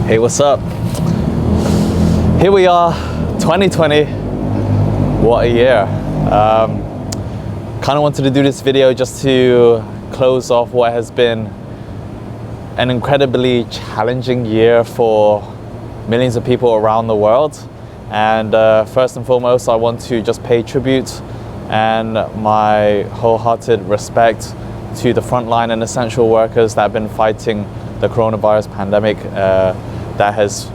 Hey, what's up? Here we are, 2020. What a year. Kind of wanted to do this video just to close off what has been an incredibly challenging year for millions of people around the world. And first and foremost, I want to just pay tribute and my wholehearted respect to the frontline and essential workers that have been fighting the coronavirus pandemic that has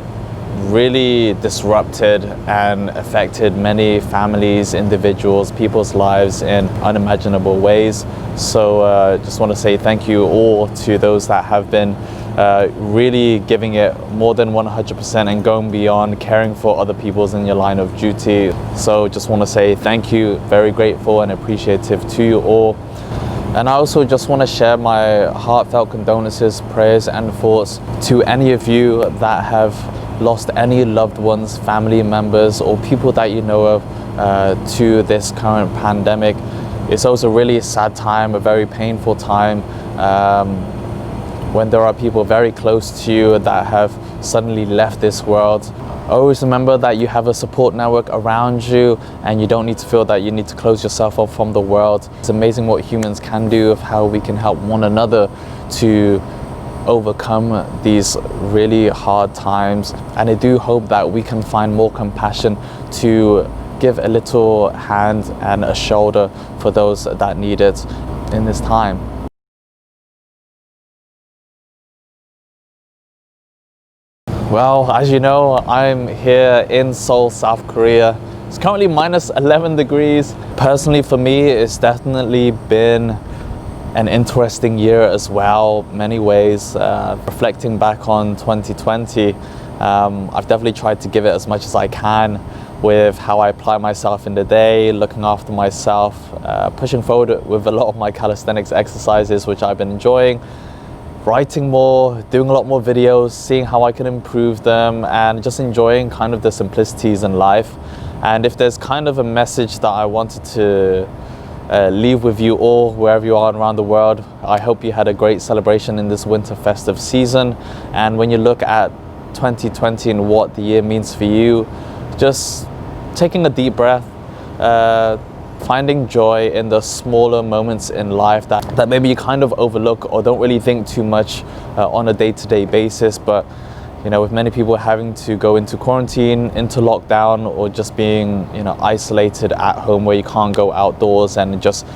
really disrupted and affected many families, individuals, people's lives in unimaginable ways. So just want to say thank you all to those that have been really giving it more than 100% and going beyond, caring for other people's in your line of duty. So just want to say thank you, very grateful and appreciative to you all. And I also just want to share my heartfelt condolences, prayers and thoughts to any of you that have lost any loved ones, family members or people that you know of to this current pandemic. It's also a really sad time, a very painful time when there are people very close to you that have suddenly left this world. Always remember that you have a support network around you and you don't need to feel that you need to close yourself off from the world. It's amazing what humans can do, of how we can help one another to overcome these really hard times. And I do hope that we can find more compassion to give a little hand and a shoulder for those that need it in this time. Well, as you know, I'm here in Seoul, South Korea. It's currently minus 11 degrees. Personally, for me, it's definitely been an interesting year as well, many ways. Reflecting back on 2020, I've definitely tried to give it as much as I can with how I apply myself in the day, looking after myself, pushing forward with a lot of my calisthenics exercises, which I've been enjoying. Writing more, doing a lot more videos, seeing how I can improve them and just enjoying kind of the simplicities in life. And if there's kind of a message that I wanted to leave with you all, wherever you are around the world, I hope you had a great celebration in this winter festive season. And when you look at 2020 and what the year means for you, just taking a deep breath, finding joy in the smaller moments in life that maybe you kind of overlook or don't really think too much on a day-to-day basis. But you know, with many people having to go into quarantine, into lockdown, or just being, you know, isolated at home where you can't go outdoors, and just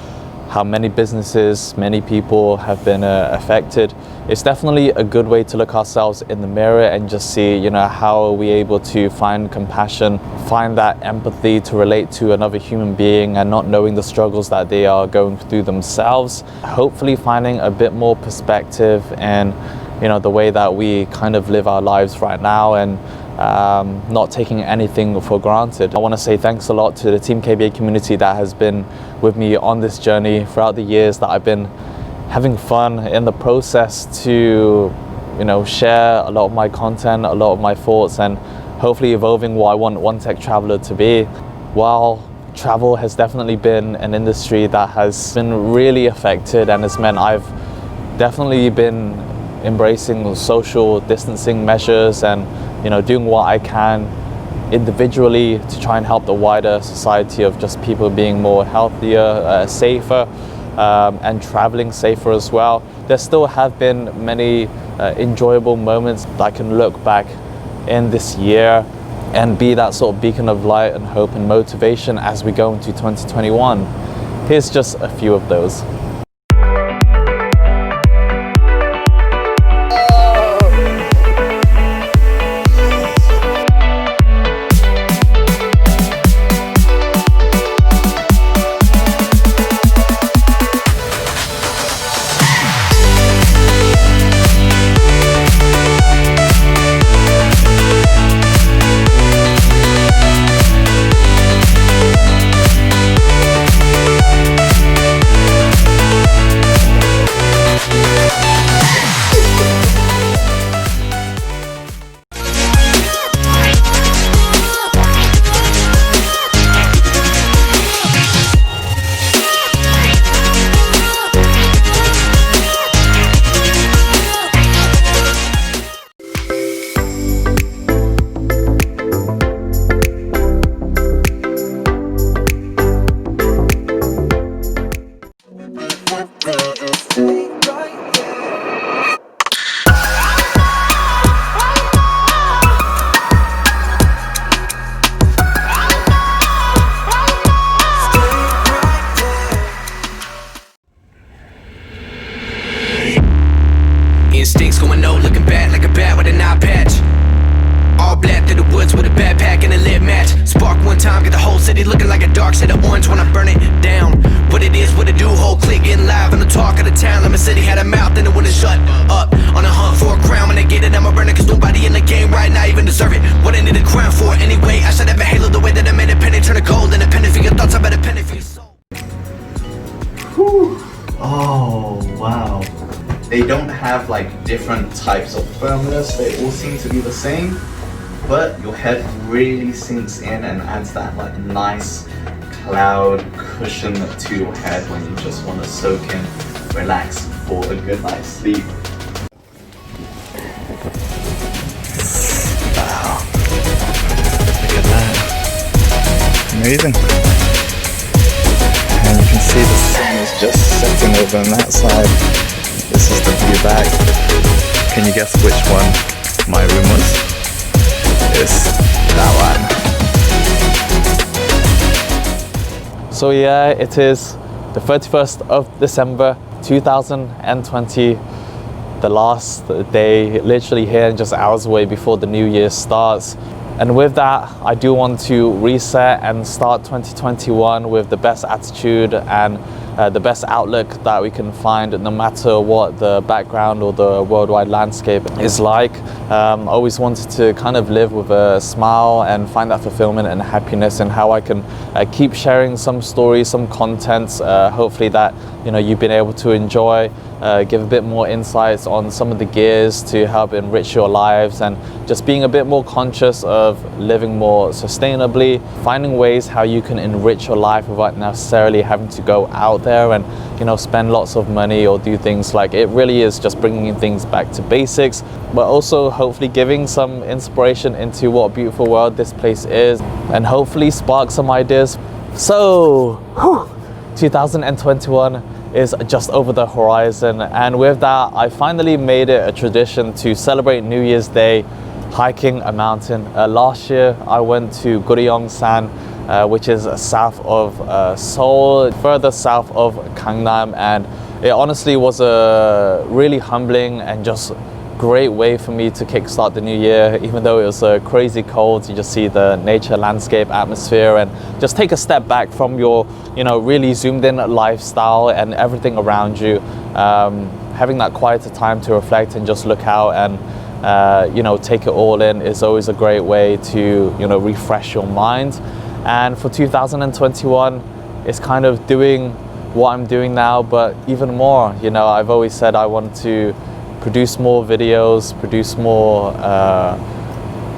how many businesses, many people have been affected, it's definitely a good way to look ourselves in the mirror and just see, you know, how are we able to find compassion, find that empathy to relate to another human being and not knowing the struggles that they are going through themselves. Hopefully finding a bit more perspective and, you know, the way that we kind of live our lives right now, and not taking anything for granted. I want to say thanks a lot to the Team KBA community that has been with me on this journey throughout the years that I've been having fun in the process to, you know, share a lot of my content, a lot of my thoughts, and hopefully evolving what I want One Tech Traveler to be. While travel has definitely been an industry that has been really affected and has meant I've definitely been embracing social distancing measures and, you know, doing what I can individually to try and help the wider society of just people being more healthier, safer, and traveling safer as well. There still have been many enjoyable moments that I can look back in this year and be that sort of beacon of light and hope and motivation as we go into 2021. Here's just a few of those. instincts going no, looking bad like a bat with an eye patch. All black through the woods with a backpack and a lit match. Spark one time, get the whole city looking like a dark shade of orange when I burn it down. What it is, what it do, whole clique getting live on the talk of the town. Like my city had a mouth and it wouldn't shut up. On a hunt for a crown, when I get it, I'ma burn it, cause nobody in the game right now even deserve it. What I need a crown for anyway, I should have a halo the way that I made a penny turn to gold. And a penny for your thoughts, I bet a penny for your soul. Whew. Oh, wow. They don't have like different types of firmness, they all seem to be the same. But your head really sinks in and adds that like nice cloud cushion to your head when you just want to soak in, relax for a good night's sleep. Wow. Look at that. Amazing. And you can see the sun is just setting over on that side. This is the view back. Can you guess which one my room was? It's that one. So yeah, it is the 31st of December 2020, the last day, literally here and just hours away before the new year starts. And with that, I do want to reset and start 2021 with the best attitude and the best outlook that we can find, no matter what the background or the worldwide landscape is like. I always wanted to kind of live with a smile and find that fulfillment and happiness, and how I can keep sharing some stories, some content, hopefully that you've been able to enjoy, give a bit more insights on some of the gears to help enrich your lives, and just being a bit more conscious of living more sustainably, finding ways how you can enrich your life without necessarily having to go out there and spend lots of money or do things. Like, it really is just bringing things back to basics, but also hopefully giving some inspiration into what a beautiful world this place is, and hopefully spark some ideas. So 2021 is just over the horizon, and with that I finally made it a tradition to celebrate New Year's Day hiking a mountain. Last year I went to Guriongsan, which is south of Seoul, further south of Gangnam, and it honestly was a really humbling and just great way for me to kickstart the new year. Even though it was crazy cold, you just see the nature, landscape, atmosphere, and just take a step back from your really zoomed in lifestyle and everything around you. Having that quieter time to reflect and just look out and take it all in is always a great way to refresh your mind. And for 2021, it's kind of doing what I'm doing now, but even more. I've always said I want to produce more videos, produce more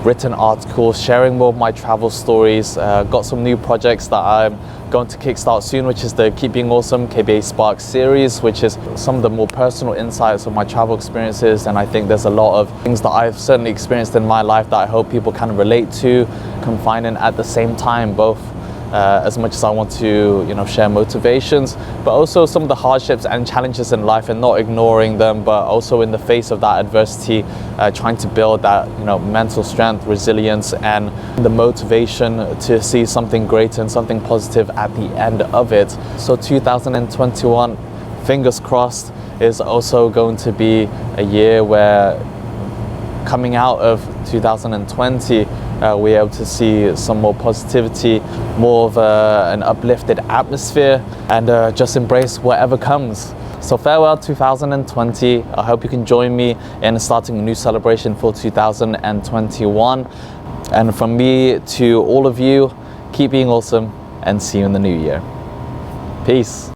written articles, sharing more of my travel stories. Got some new projects that I'm going to kickstart soon, which is the Keep Being Awesome KBA Spark series, which is some of the more personal insights of my travel experiences. And I think there's a lot of things that I've certainly experienced in my life that I hope people can relate to, confining at the same time, both as much as I want to share motivations, but also some of the hardships and challenges in life and not ignoring them, but also in the face of that adversity, trying to build that mental strength, resilience, and the motivation to see something greater and something positive at the end of it. So 2021, fingers crossed, is also going to be a year where, coming out of 2020, we're able to see some more positivity, more of an uplifted atmosphere, and just embrace whatever comes. So farewell 2020. I hope you can join me in starting a new celebration for 2021. And from me to all of you, keep being awesome and see you in the new year. Peace.